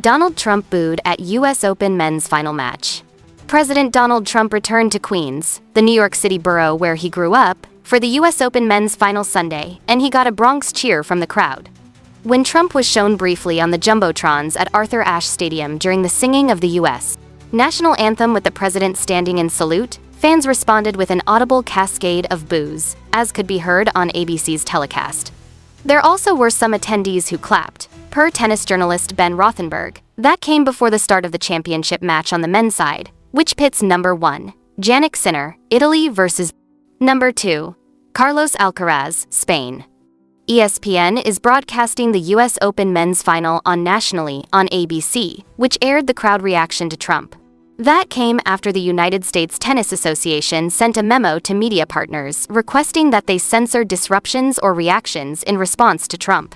Donald Trump booed at U.S. Open men's final match. President Donald Trump returned to Queens, the New York City borough where he grew up, for the U.S. Open men's final Sunday, and he got a Bronx cheer from the crowd. When Trump was shown briefly on the Jumbotrons at Arthur Ashe Stadium during the singing of the U.S. national anthem with the president standing in salute, fans responded with an audible cascade of boos, as could be heard on ABC's telecast. There also were some attendees who clapped, per tennis journalist Ben Rothenberg. That came before the start of the championship match on the men's side, which pits number 1, Jannik Sinner, Italy versus number 2, Carlos Alcaraz, Spain. ESPN is broadcasting the U.S. Open men's final nationally on ABC, which aired the crowd reaction to Trump. That came after the United States Tennis Association sent a memo to media partners requesting that they censor disruptions or reactions in response to Trump.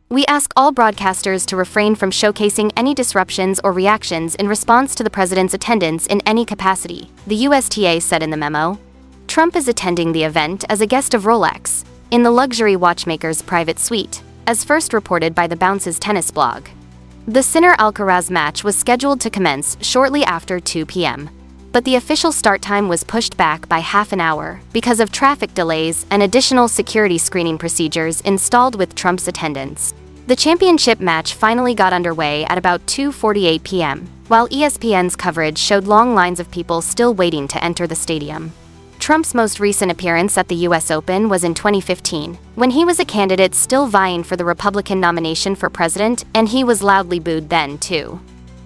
We ask all broadcasters to refrain from showcasing any disruptions or reactions in response to the president's attendance in any capacity, the USTA said in the memo. Trump is attending the event as a guest of Rolex, in the luxury watchmaker's private suite, as first reported by the Bounce's tennis blog. The Sinner-Alcaraz match was scheduled to commence shortly after 2 p.m., but the official start time was pushed back by half an hour because of traffic delays and additional security screening procedures installed with Trump's attendance. The championship match finally got underway at about 2:48 p.m., while ESPN's coverage showed long lines of people still waiting to enter the stadium. Trump's most recent appearance at the U.S. Open was in 2015, when he was a candidate still vying for the Republican nomination for president, and he was loudly booed then, too.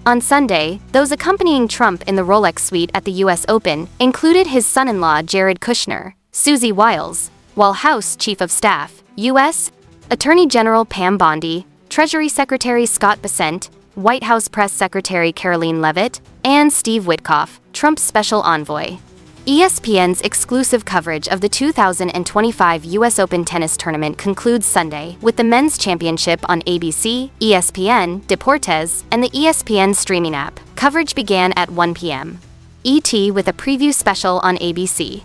On Sunday, those accompanying Trump in the Rolex suite at the U.S. Open included his son-in-law Jared Kushner, Susie Wiles, while House Chief of Staff, U.S. Attorney General Pam Bondi, Treasury Secretary Scott Bessent, White House Press Secretary Caroline Leavitt, and Steve Witkoff, Trump's special envoy. ESPN's exclusive coverage of the 2025 U.S. Open tennis tournament concludes Sunday with the men's championship on ABC, ESPN, Deportes, and the ESPN streaming app. Coverage began at 1 p.m. ET with a preview special on ABC.